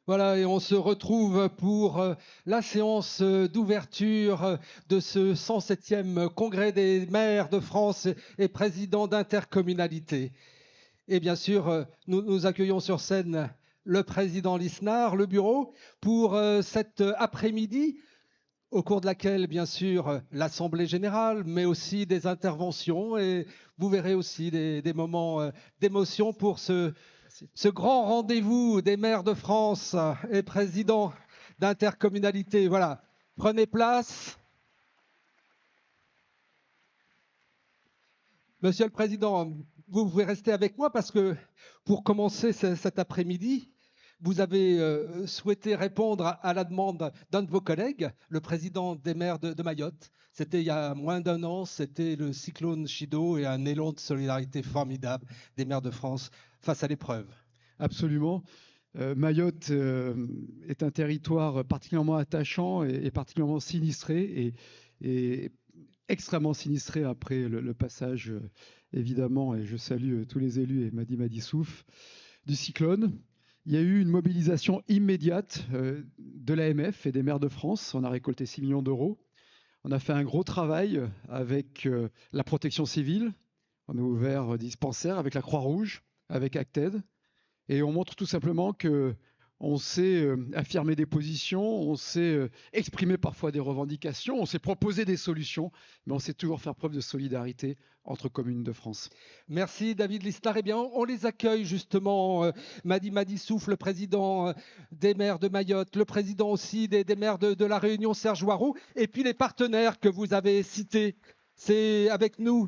Voilà, et on se retrouve pour la séance d'ouverture de ce 107e congrès des maires de France et présidents d'intercommunalité. Et bien sûr, nous accueillons sur scène le président Lisnard, le bureau, pour cet après-midi, au cours de laquelle, bien sûr, l'Assemblée générale, mais aussi des interventions, et vous verrez aussi des moments d'émotion pour ce grand rendez-vous des maires de France et présidents d'intercommunalité. Voilà, prenez place. Monsieur le Président, vous pouvez rester avec moi parce que pour commencer cet après-midi, vous avez souhaité répondre à la demande d'un de vos collègues, le président des maires de Mayotte. C'était il y a moins d'un an, c'était le cyclone Chido et un élan de solidarité formidable des maires de France face à l'épreuve. Absolument. Mayotte est un territoire particulièrement attachant et particulièrement sinistré et extrêmement sinistré après le passage, évidemment, et je salue tous les élus et Madi Souf, du cyclone. Il y a eu une mobilisation immédiate de l'AMF et des maires de France. On a récolté 6 millions d'euros. On a fait un gros travail avec la protection civile. On a ouvert dispensaires avec la Croix-Rouge, avec Acted. Et on montre tout simplement que on sait affirmer des positions, on sait exprimer parfois des revendications, on sait proposer des solutions, mais on sait toujours faire preuve de solidarité entre communes de France. Merci David Listar. Eh bien, on les accueille justement, Madi Souf, le président des maires de Mayotte, le président aussi des maires de la Réunion, Serge Ouarou, et puis les partenaires que vous avez cités. C'est avec nous.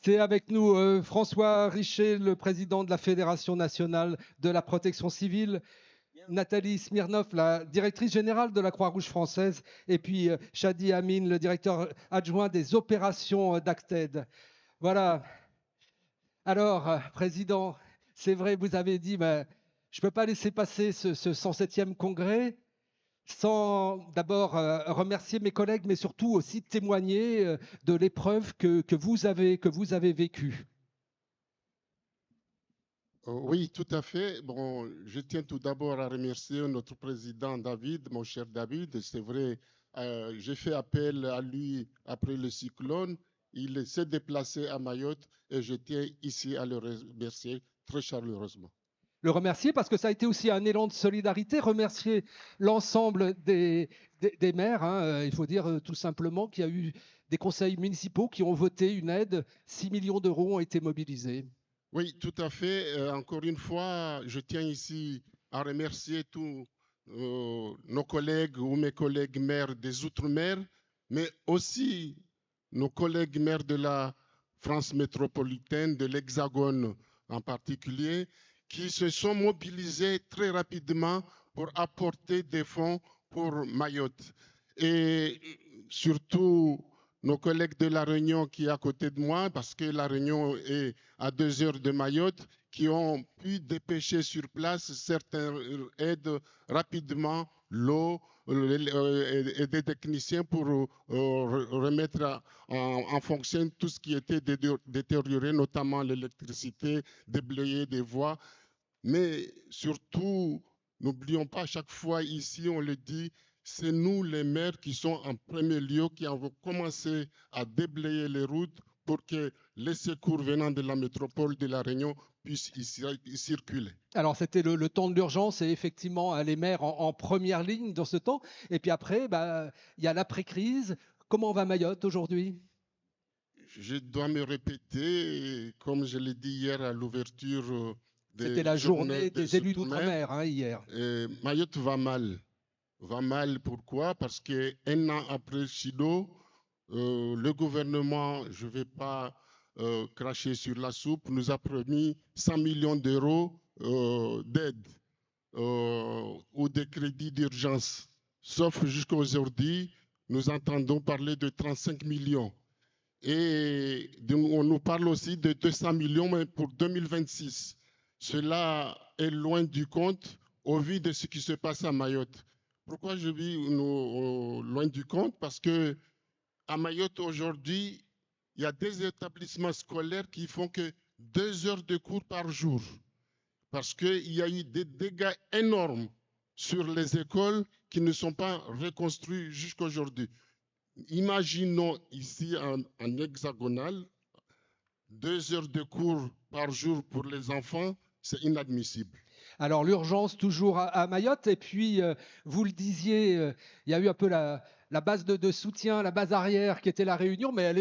C'est avec nous François Richer, le président de la Fédération nationale de la protection civile, Nathalie Smirnov, la directrice générale de la Croix-Rouge française, et puis Shadi Amin, le directeur adjoint des opérations d'Acted. Voilà. Alors, Président, c'est vrai, vous avez dit, mais je ne peux pas laisser passer ce 107e congrès sans d'abord remercier mes collègues, mais surtout aussi témoigner de l'épreuve que vous avez vécue. Oui, tout à fait. Bon, je tiens tout d'abord à remercier notre président David, mon cher David. C'est vrai, j'ai fait appel à lui après le cyclone. Il s'est déplacé à Mayotte et je tiens ici à le remercier très chaleureusement. Le remercier parce que ça a été aussi un élan de solidarité, remercier l'ensemble des maires. Hein. Il faut dire tout simplement qu'il y a eu des conseils municipaux qui ont voté une aide, 6 millions d'euros ont été mobilisés. Oui, tout à fait. Encore une fois, je tiens ici à remercier tous nos collègues ou mes collègues maires des Outre-mer, mais aussi nos collègues maires de la France métropolitaine, de l'Hexagone en particulier, qui se sont mobilisés très rapidement pour apporter des fonds pour Mayotte. Et surtout nos collègues de La Réunion qui est à côté de moi, parce que La Réunion est à 2 heures de Mayotte, qui ont pu dépêcher sur place certaines aides rapidement, l'eau et des techniciens pour remettre en fonction tout ce qui était détérioré, notamment l'électricité, déblayer des voies. Mais surtout, n'oublions pas, à chaque fois ici, on le dit, c'est nous les maires qui sont en premier lieu, qui avons commencé à déblayer les routes pour que les secours venant de la métropole de La Réunion puissent y circuler. Alors c'était le temps de l'urgence et effectivement les maires en première ligne dans ce temps. Et puis après, bah, il y a l'après-crise. Comment va Mayotte aujourd'hui? Je dois me répéter, comme je l'ai dit hier à l'ouverture C'était des la journées journée des des élus Outre-mer, d'outre-mer hein, hier. Mayotte va mal. Va mal, pourquoi? Parce qu'un an après Chido, le gouvernement, je ne vais pas cracher sur la soupe, nous a promis 100 millions d'euros d'aide ou de crédits d'urgence. Sauf jusqu'à aujourd'hui, nous entendons parler de 35 millions. Et on nous parle aussi de 200 millions mais pour 2026. Cela est loin du compte au vu de ce qui se passe à Mayotte. Pourquoi je vis loin du compte? Parce que à Mayotte aujourd'hui, il y a des établissements scolaires qui font que 2 heures de cours par jour, parce qu'il y a eu des dégâts énormes sur les écoles qui ne sont pas reconstruites jusqu'à aujourd'hui. Imaginons ici en hexagonal, 2 heures de cours par jour pour les enfants, c'est inadmissible. Alors l'urgence toujours à Mayotte, et puis vous le disiez, il y a eu un peu la base de soutien, la base arrière qui était la Réunion, mais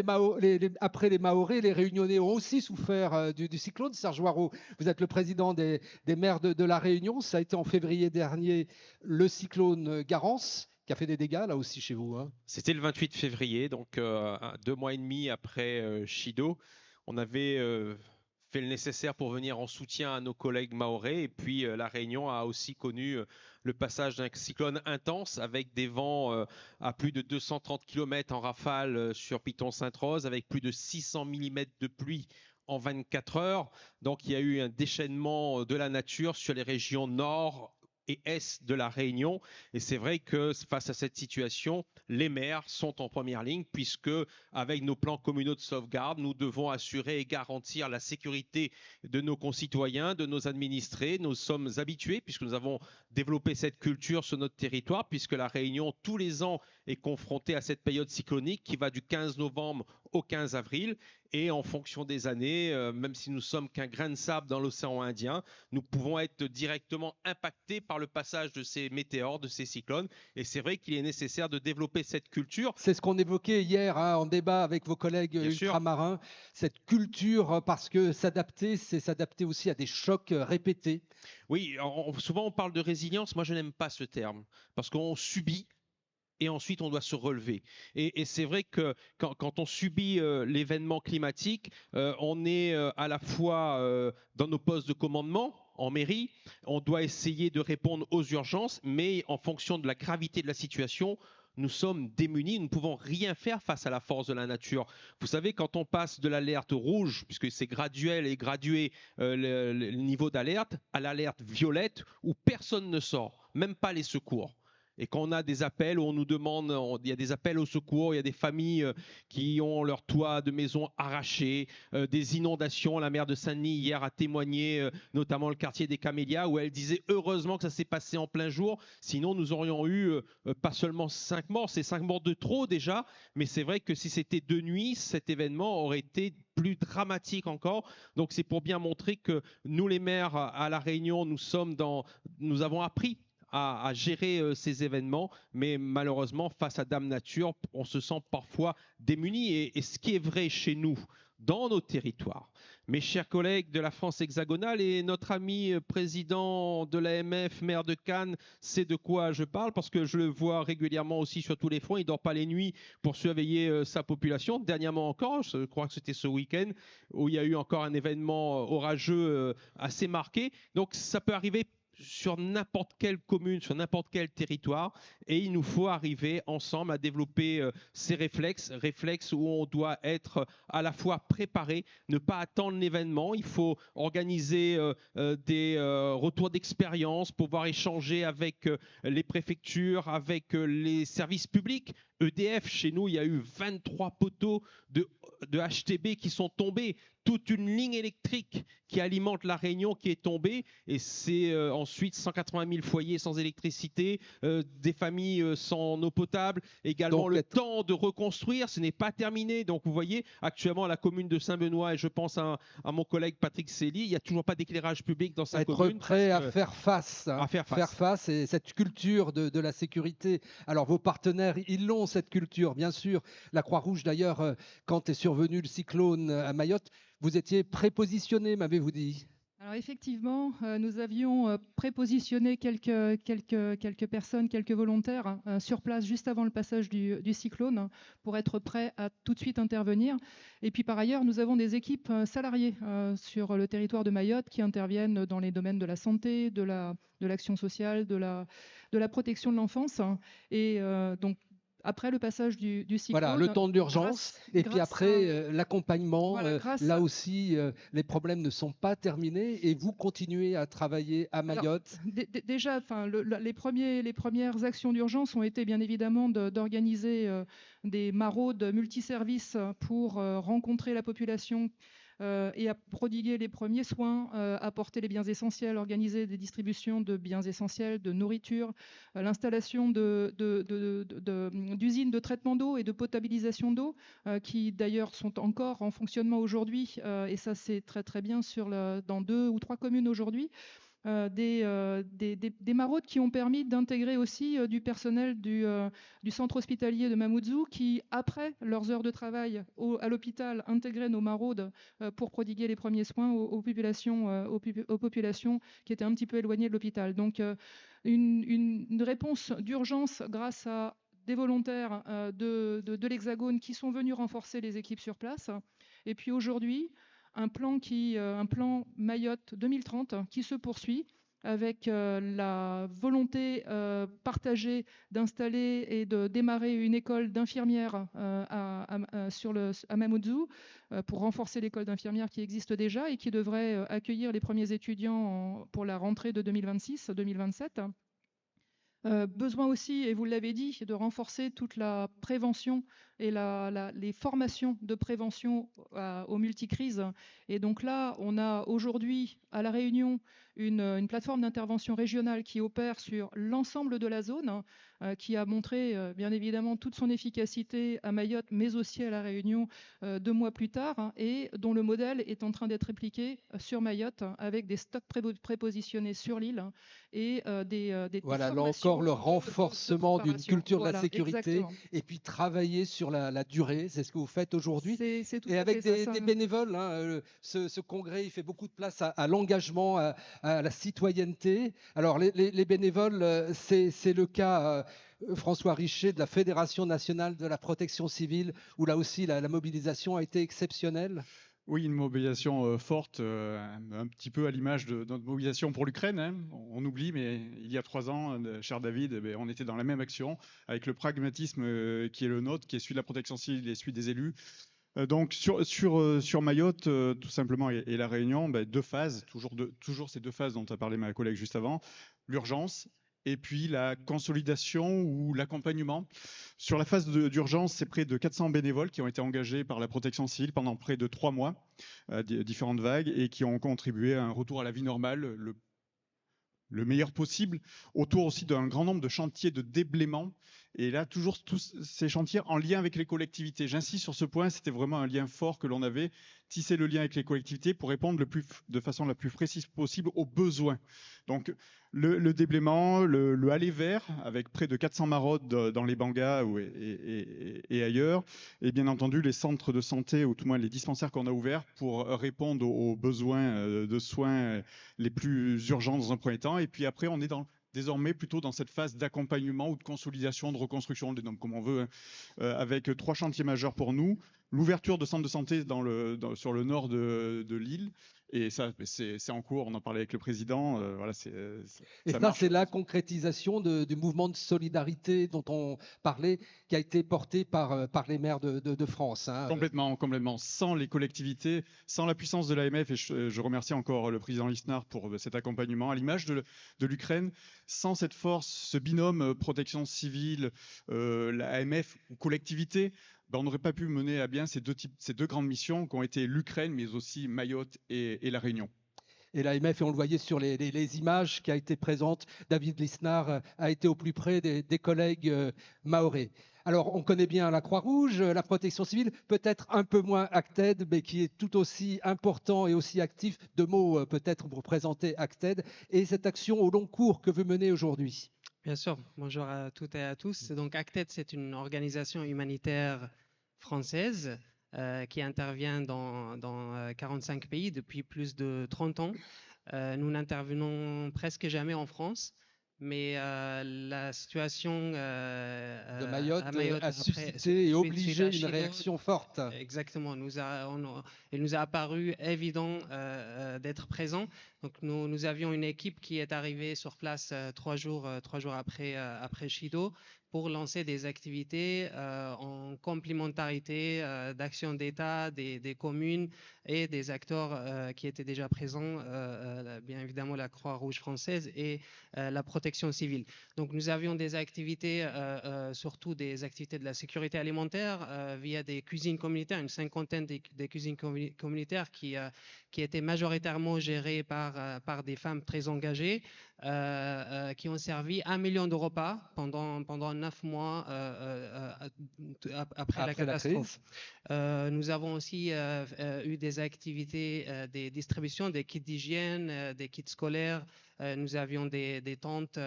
après les Mahorais, les Réunionnais ont aussi souffert du cyclone. Serge Hoareau, vous êtes le président des maires de la Réunion, ça a été en février dernier le cyclone Garance qui a fait des dégâts là aussi chez vous. Hein. C'était le 28 février, donc 2 mois et demi après Chido. On avait fait le nécessaire pour venir en soutien à nos collègues mahorais. Et puis la Réunion a aussi connu le passage d'un cyclone intense avec des vents à plus de 230 km en rafale sur Piton-Sainte-Rose, avec plus de 600 mm de pluie en 24 heures. Donc il y a eu un déchaînement de la nature sur les régions nord et est de la Réunion. Et c'est vrai que face à cette situation, les maires sont en première ligne puisque avec nos plans communaux de sauvegarde, nous devons assurer et garantir la sécurité de nos concitoyens, de nos administrés. Nous sommes habitués puisque nous avons développé cette culture sur notre territoire, puisque la Réunion tous les ans est confrontée à cette période cyclonique qui va du 15 novembre au 15 avril. Et en fonction des années, même si nous sommes qu'un grain de sable dans l'océan Indien, nous pouvons être directement impactés par le passage de ces météores, de ces cyclones. Et c'est vrai qu'il est nécessaire de développer cette culture. C'est ce qu'on évoquait hier en débat avec vos collègues ultramarins, cette culture, parce que s'adapter, c'est s'adapter aussi à des chocs répétés. Oui, souvent on parle de résilience. Moi, je n'aime pas ce terme parce qu'on subit et ensuite on doit se relever. Et c'est vrai que quand on subit l'événement climatique, on est à la fois dans nos postes de commandement en mairie, on doit essayer de répondre aux urgences, mais en fonction de la gravité de la situation, nous sommes démunis, nous ne pouvons rien faire face à la force de la nature. Vous savez, quand on passe de l'alerte rouge, puisque c'est graduel et gradué le niveau d'alerte, à l'alerte violette, où personne ne sort, même pas les secours. Et quand on a des appels où on nous demande, il y a des appels au secours, il y a des familles qui ont leur toit de maison arraché, des inondations. La maire de Saint-Denis hier a témoigné, notamment le quartier des Camélias, où elle disait heureusement que ça s'est passé en plein jour, sinon nous aurions eu pas seulement 5 morts, c'est 5 morts de trop déjà, mais c'est vrai que si c'était de nuit, cet événement aurait été plus dramatique encore. Donc c'est pour bien montrer que nous les maires à La Réunion, nous avons appris à gérer ces événements, mais malheureusement, face à Dame Nature, on se sent parfois démuni. Et ce qui est vrai chez nous, dans nos territoires, mes chers collègues de la France hexagonale et notre ami président de l'AMF, maire de Cannes, sait de quoi je parle, parce que je le vois régulièrement aussi sur tous les fronts. Il ne dort pas les nuits pour surveiller sa population. Dernièrement encore, je crois que c'était ce week-end, où il y a eu encore un événement orageux assez marqué. Donc ça peut arriver sur n'importe quelle commune, sur n'importe quel territoire, et il nous faut arriver ensemble à développer ces réflexes où on doit être à la fois préparé, ne pas attendre l'événement, il faut organiser des retours d'expérience, pouvoir échanger avec les préfectures, avec les services publics. EDF, chez nous, il y a eu 23 poteaux de HTB qui sont tombés, toute une ligne électrique qui alimente la Réunion qui est tombée, et c'est ensuite 180 000 foyers sans électricité, des familles sans eau potable, également donc, le temps de reconstruire, ce n'est pas terminé. Donc vous voyez, actuellement à la commune de Saint-Benoît, et je pense à mon collègue Patrick Célie, il n'y a toujours pas d'éclairage public dans sa commune. Être prêt à faire face. Hein, faire face, et cette culture de la sécurité. Alors vos partenaires, ils l'ont cette culture, bien sûr. La Croix-Rouge d'ailleurs, quand est survenu le cyclone à Mayotte, vous étiez prépositionné, m'avez-vous dit? Alors effectivement, nous avions prépositionné quelques personnes, quelques volontaires sur place juste avant le passage du cyclone pour être prêts à tout de suite intervenir. Et puis par ailleurs, nous avons des équipes salariées sur le territoire de Mayotte qui interviennent dans les domaines de la santé, de l'action sociale, de la protection de l'enfance. Et donc après le passage du cyclone. Voilà, le temps de l'urgence, et puis après l'accompagnement. Voilà, là aussi, les problèmes ne sont pas terminés, et vous continuez à travailler à Mayotte. Alors, déjà, les premières actions d'urgence ont été bien évidemment d'organiser des maraudes multiservices pour rencontrer la population et à prodiguer les premiers soins, apporter les biens essentiels, organiser des distributions de biens essentiels, de nourriture, l'installation d'usines de traitement d'eau et de potabilisation d'eau, qui d'ailleurs sont encore en fonctionnement aujourd'hui, et ça c'est très très bien dans 2 ou 3 communes aujourd'hui. Des maraudes qui ont permis d'intégrer aussi du personnel du centre hospitalier de Mamoudzou qui, après leurs heures de travail à l'hôpital, intégraient nos maraudes pour prodiguer les premiers soins aux populations qui étaient un petit peu éloignées de l'hôpital. Donc une réponse d'urgence grâce à des volontaires de l'Hexagone qui sont venus renforcer les équipes sur place. Et puis aujourd'hui, un plan Mayotte 2030 qui se poursuit avec la volonté partagée d'installer et de démarrer une école d'infirmières à Mamoudzou pour renforcer l'école d'infirmières qui existe déjà et qui devrait accueillir les premiers étudiants pour la rentrée de 2026-2027. Besoin aussi, et vous l'avez dit, de renforcer toute la prévention et les formations de prévention aux multicrises. Et donc là, on a aujourd'hui à La Réunion une plateforme d'intervention régionale qui opère sur l'ensemble de la zone, qui a montré bien évidemment toute son efficacité à Mayotte, mais aussi à La Réunion 2 mois plus tard, et dont le modèle est en train d'être répliqué sur Mayotte avec des stocks prépositionnés sur l'île et des voilà, là encore le renforcement d'une culture de la sécurité, exactement. Et puis travailler sur la durée, c'est ce que vous faites aujourd'hui. Et avec des bénévoles, hein, ce congrès il fait beaucoup de place à l'engagement, à la citoyenneté. Alors les bénévoles, c'est le cas François Richer de la Fédération nationale de la protection civile, où là aussi la mobilisation a été exceptionnelle. Oui, une mobilisation forte, un petit peu à l'image de notre mobilisation pour l'Ukraine. Hein. On oublie, mais il y a 3 ans, cher David, on était dans la même action, avec le pragmatisme qui est le nôtre, qui est celui de la protection civile et celui des élus. Donc sur Mayotte, tout simplement, et La Réunion, 2 phases, toujours ces 2 phases dont a parlé ma collègue juste avant, l'urgence et puis la consolidation ou l'accompagnement. Sur la phase d'urgence, c'est près de 400 bénévoles qui ont été engagés par la protection civile pendant près de 3 mois, différentes vagues, et qui ont contribué à un retour à la vie normale, le meilleur possible, autour aussi d'un grand nombre de chantiers de déblaiement. Et là, toujours tous ces chantiers en lien avec les collectivités. J'insiste sur ce point, c'était vraiment un lien fort que l'on avait, tisser le lien avec les collectivités pour répondre de façon la plus précise possible aux besoins. Donc, le déblaiement, le aller vers, avec près de 400 maraudes dans les bangas et ailleurs, et bien entendu les centres de santé, ou tout moins les dispensaires qu'on a ouverts pour répondre aux besoins de soins les plus urgents dans un premier temps. Et puis après, on est désormais plutôt dans cette phase d'accompagnement ou de consolidation, de reconstruction, on les nomme comme on veut, avec 3 chantiers majeurs pour nous. L'ouverture de centres de santé sur le nord de l'île, et ça, c'est en cours, on en parlait avec le président. Voilà, et ça, c'est la concrétisation du mouvement de solidarité dont on parlait, qui a été porté par les maires de France. Hein. Complètement. Sans les collectivités, sans la puissance de l'AMF, et je remercie encore le président Lisnard pour cet accompagnement, à l'image de l'Ukraine, sans cette force, ce binôme protection civile, l'AMF ou collectivité, on n'aurait pas pu mener à bien ces deux grandes missions qui ont été l'Ukraine, mais aussi Mayotte et La Réunion. Et l'AMF, et on le voyait sur les images qui a été présente, David Lisnard a été au plus près des collègues mahorais. Alors, on connaît bien la Croix-Rouge, la protection civile, peut-être un peu moins Acted, mais qui est tout aussi important et aussi actif. 2 mots peut-être pour présenter Acted et cette action au long cours que vous menez aujourd'hui. Bien sûr, bonjour à toutes et à tous. Donc Acted, c'est une organisation humanitaire française qui intervient dans 45 pays depuis plus de 30 ans. Nous n'intervenons presque jamais en France, mais la situation de Mayotte a suscité et obligé une réaction forte. Exactement, il nous a apparu évident d'être présent. Donc nous avions une équipe qui est arrivée sur place 3 jours après Chido, pour lancer des activités en complémentarité d'actions d'État, des communes et des acteurs qui étaient déjà présents, bien évidemment la Croix-Rouge française et la protection civile. Donc nous avions des activités, surtout des activités de la sécurité alimentaire via des cuisines communautaires, une cinquantaine des cuisines communautaires qui étaient majoritairement gérées par des femmes très engagées, qui ont servi 1 million de repas pendant 9 mois après la catastrophe. Nous avons aussi eu des activités, des distributions, des kits d'hygiène, des kits scolaires. Nous avions des tentes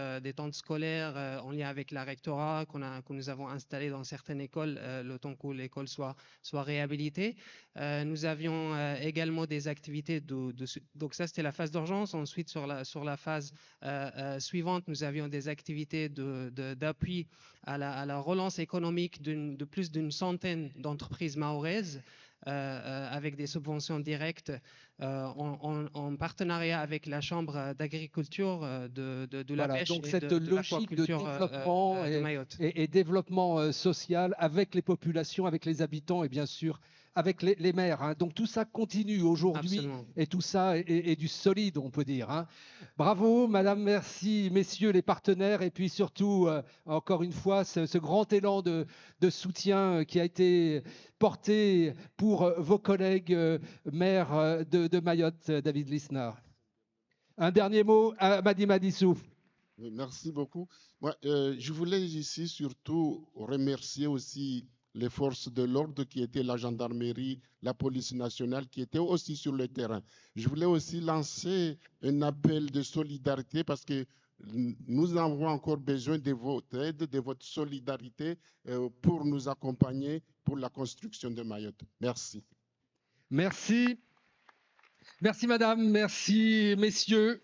scolaires en lien avec la rectorat que nous avons installées dans certaines écoles le temps que l'école soit réhabilitée. Nous avions également des activités donc ça c'était la phase d'urgence. Ensuite sur la phase suivante, nous avions des activités d'appui à la relance économique de plus d'une centaine d'entreprises mahoraises avec des subventions directes en partenariat avec la Chambre d'agriculture de la pêche donc et cette de logique de développement de Mayotte. et développement social avec les populations, avec les habitants et bien sûr avec les maires. Hein. Donc tout ça continue aujourd'hui et tout ça est du solide, on peut dire. Hein. Bravo, madame, merci, messieurs les partenaires et puis surtout, encore une fois, ce grand élan de soutien qui a été porté pour vos collègues maires de Mayotte, David Lisnard. Un dernier mot à Madi Madissouf. Merci beaucoup. Moi, je voulais ici surtout remercier aussi les forces de l'ordre qui étaient la gendarmerie, la police nationale qui étaient aussi sur le terrain. Je voulais aussi lancer un appel de solidarité parce que nous avons encore besoin de votre aide, de votre solidarité pour nous accompagner pour la construction de Mayotte. Merci. Merci. Merci madame, merci messieurs.